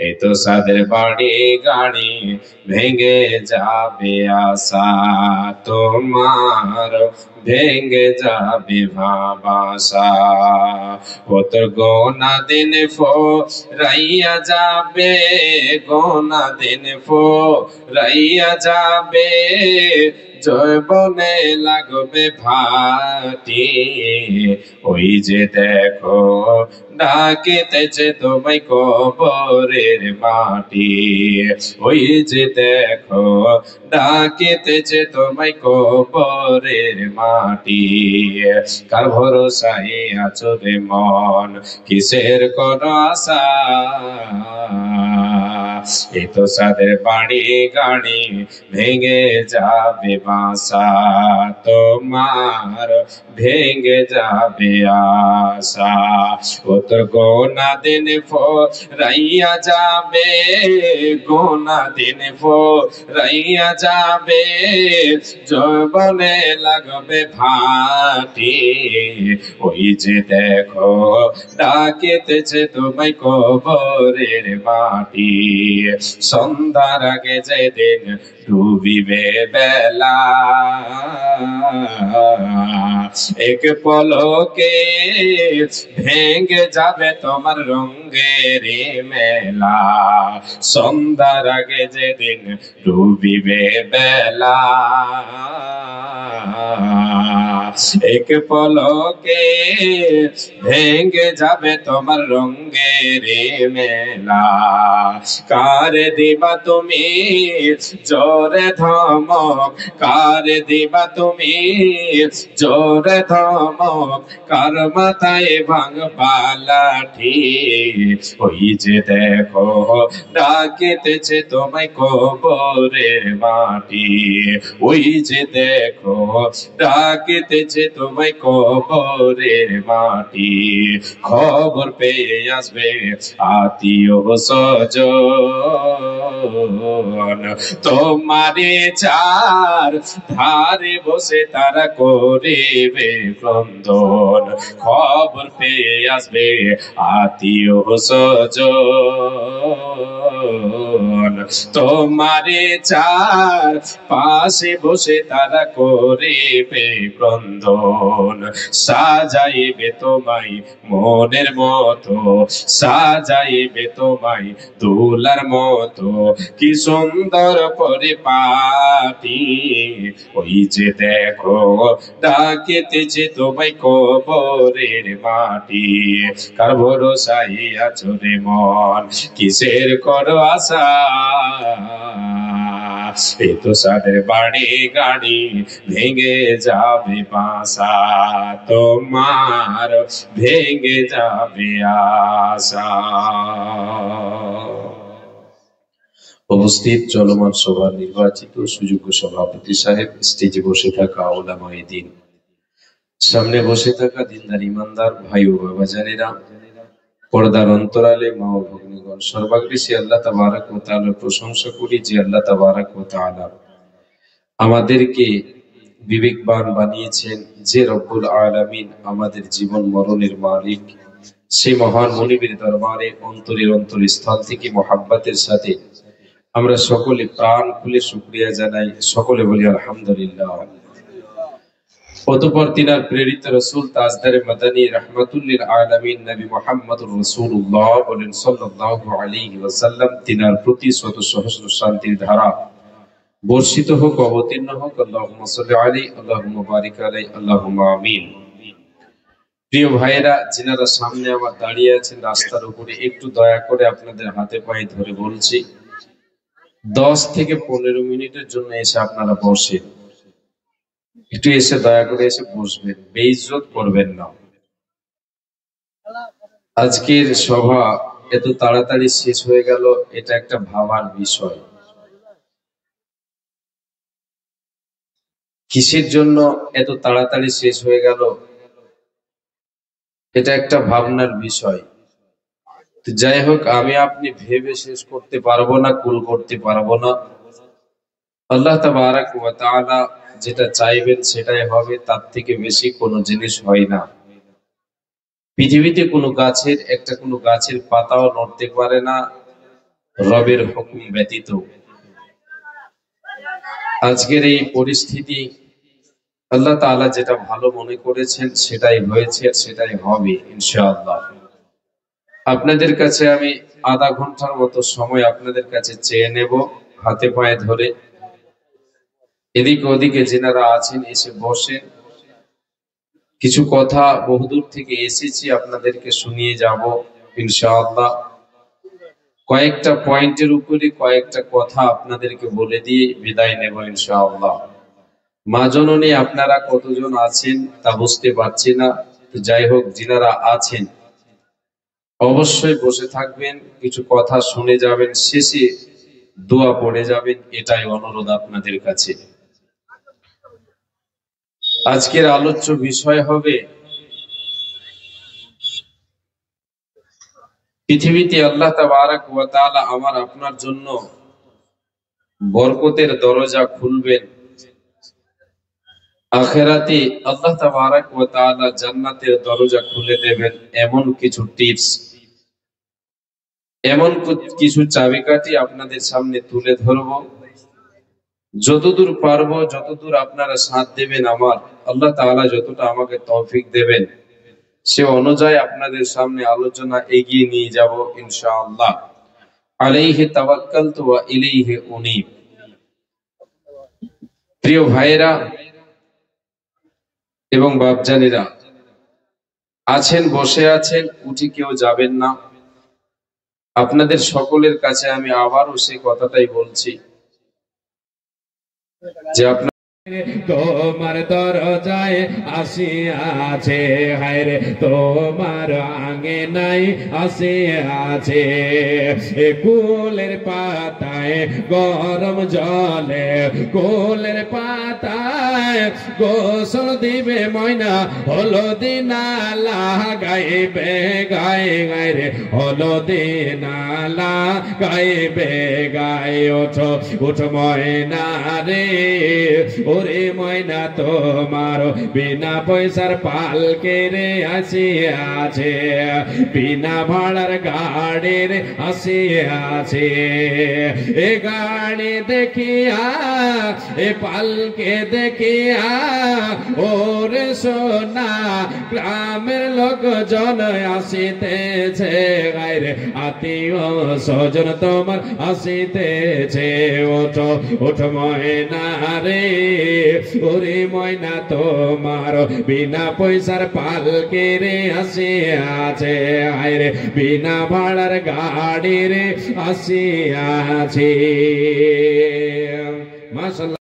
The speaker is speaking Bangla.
এই তো সাদের বাড়ি গাড়ি ভেঙে যাবে আশা তোমার, ভেঙে যাবে ভাবাসা। ও তোর গোনা দিন রাইয়া যাবে, গোনা দিন রাইয়া যাবে, যৌবনে লাগবে ভাটি। ওই যে দেখো ডাকিতেছে তোমায় কবরের মাটি, ওই যে দেখো ডাকিতেছে তোমায় কবরের মাটি। কার ভরসায় আছো রে মন, কিসের কোন আশা? এই তো সাদের বাড়ি গাড়ি ভেঙে যাবে বাসা তোমার, ভেঙে যাবে আশা। ও তোর গোনা দিন রাইয়া যাবে, গোনা দিন রাইয়া যাবে, যৌবনে লাগবে ভাটি। ওই যে দেখো ডাকিতেছে তোমায় কবরের মাটি। সন্ধ্যার আগে যেদিন ডুবিবে বেলা, এক পলকে ভেঙে যাবে তোমার রঙের মেলা। সন্ধ্যার আগে যেদিন ডুবিবে বেলা, এক পলকে ভেঙে যাবে তোমার রঙের মেলা। কার দিবা তুমি জোরে ধমক, কার দিবা তুমি জোরে ধমক, কার মাথায় ভাঙবা লাঠি। ওই যে দেখো ডাকিতেছে তোমায় কবরের মাটি, ওই যে দেখো ডাকিতেছে তোমায় কবরের মাটি। খবর পেয়ে আসবে আত্মীয় স্বজন, তোমারে চার ধারে বসে তারা করিবে ক্রন্দন। খবর পেয়ে আসবে আত্মীয় স্বজন, তোমারে চার পাশে বসে তারা করিবে ক্রন্দন। সাজাইবে তোমায় মনের মতো, সাজাইবে তোমায় দোলার মতো, কি সুন্দর পরিপাটি। ওই যে দেখো ডাকিতেছে তোমায় কবরের মাটি। কার ভরসায় আছো রে মন, কিসের করো আশা? এই তো সাদের বাড়ি গাড়ি ভেঙে যাবে বাসা তোমার, ভেঙে যাবে আশা। উপস্থিত চলমান সভার নির্বাচিত সুযোগ্য সভাপতি সাহেব, স্টেজে বসে থাকা ওলামায়ে দ্বীন, সামনে বসে থাকা দিনদার ইমানদার ভাই ও বাবাজানেরা, পর্দার অন্তরালে মা ও ভগ্নীগণ, সর্বাগ্রেসী আল্লাহ তাবারক ওয়া তাআলার প্রশংসা করি যে আল্লাহ তাবারক ওয়া তাআলা আমাদেরকে বিবেকবান বানিয়েছেন, যে রব্বুল আলামিন আমাদের জীবন মরণের মালিক, সেই মহান মনিবের দরবারে অন্তরের অন্তরস্থল থেকে মোহাব্বতের সাথে আমরা সকলে প্রাণ খুলে শুকরিয়া জানাই, সকলে বলি আলহামদুলিল্লাহ। অতঃপর তিনার প্রেরিত রাসূল তাজদারে মাদানী রাহমাতুল আলামিন নবী মুহাম্মদুর রাসূলুল্লাহ বলেন সাল্লাল্লাহু আলাইহি ওয়াসাল্লাম, তিনার প্রতি শত সহস্র শান্তির ধারা বর্ষিত হোক, অবতীর্ণ হোক। আল্লাহুম্মা সাল্লি আলাইহি, আল্লাহুম্মা বারিক আলাইহি, আল্লাহুম্মা আমিন। প্রিয় ভাইয়েরা, যিনারা সামনে আমার দাঁড়িয়ে আছেন রাস্তার উপরে, একটু দয়া করে আপনাদের হাতে পায়ে ধরে বলছি, 10 থেকে 15 মিনিটের জন্য এসে আপনারা বসেন, একটু এসে দয়া করে এসে বসবেন, বেইজ্জত করবেন না। আজকের সভা এত তাড়াতাড়ি শেষ হয়ে গেল, এটা একটা ভাবার বিষয়। কিসের জন্য এত তাড়াতাড়ি শেষ হয়ে গেল, এটা একটা ভাবনার বিষয়। তো যাই হোক, আমি আপনি ভেবে শেষ করতে পারবো না, কুল করতে পারবো না। আল্লাহ তাবারক ওয়া তাআলা যেটা চাইবেন সেটাই হবে, তার থেকে বেশি কোনো জিনিস হয় না। পৃথিবীতে কোনো গাছের পাতাও নড়তে পারে না রবের হুকুম ব্যতীত। আজকের এই পরিস্থিতি আল্লাহ তাআলা যেটা ভালো মনে করেছেন সেটাই হয়েছে, সেটাই হবে ইনশাআল্লাহ। আপনাদের কাছে আমি আধা ঘন্টার মতো সময় আপনাদের কাছে চেয়ে নেব, হাতে পায়ে ধরে। এদিকে ওদিকে যেনারা আছেন এসে বসেন। কিছু কথা বহুদূর থেকে এসেছি, আপনাদেরকে শুনিয়ে যাব ইনশাআল্লাহ। কয়েকটা পয়েন্টের উপরে কয়েকটা কথা আপনাদেরকে বলে দিয়ে বিদায় নেব ইনশাআল্লাহ। মা জননী আপনারা কতজন আছেন তা বুঝতে পারছি না, তো যাই হোক, যিনারা আছেন অবশ্যই বসে থাকবেন, কিছু কথা শুনে যাবেন, শেষে দোয়া পড়ে যাবেন, এটাই অনুরোধ আপনাদের কাছে। আজকের আলোচ্য বিষয় হবে পৃথিবীতে আল্লাহ তাবারাক ওয়া তাআলা আমার আপনার জন্য বরকতের দরজা খুলবেন, আখিরাতে আল্লাহ তাবারাক ওয়া তাআলা জান্নাতের দরজা খুলে দেবেন, এমন কিছু টিপস, এমন কিছু চাবিকাঠি আপনাদের সামনে তুলে ধরব। যতদূর পারবো, যতদূর আপনারা সাথ দেবেন, আমার আল্লাহ তাআলা যতটা আমাকে তৌফিক দেবেন সে অনুযায়ী আপনাদের সামনে আলোচনা এগিয়ে নিয়ে যাব ইনশাআল্লাহ। আলাইহি তাওয়াক্কালতু ওয়া ইলাইহি উনীব। প্রিয় ভাইয়েরা এবং বাপজানেরা, আছেন, বসে আছেন, উঠে কেউ যাবেন না। আপনাদের সকলের কাছে আমি আবারও সেই কথাটাই বলছি যে আপনার তোমার দরজায় আসিয়াছে, হায়রে তোমার আঙ্গিনাই আসিয়াছে। কুলের পাতায় গরম জলে, কুলের পাতায় গোসল দিবে ময়না, হলদি না লাগাইবে গায়ে, গায়ে হলদি না লাগাইবে গায়ে। ওঠো ওঠো ময়না রে, ওরে ময়না তোমার বিনা পয়সার পালকে রে আসিয়াছে, বিনা ভাড়ার গাড়ির আসিয়াছে। এ গাড়ি দেখিয়া, এ পালকে দেখিয়া, ওরে সোনা গ্রামের লোকজন আসিতেছে, গায়ে আত্মীয় স্বজন তোমার আসিতেছে। ওঠো ওঠো ময়না রে, ওরে ময়না তোমার বিনা পয়সার পালকে রে আসিয়াছে, আরে বিনা ভাড়ার গাড়ি রে আসিয়াছে। মাশাআল্লাহ।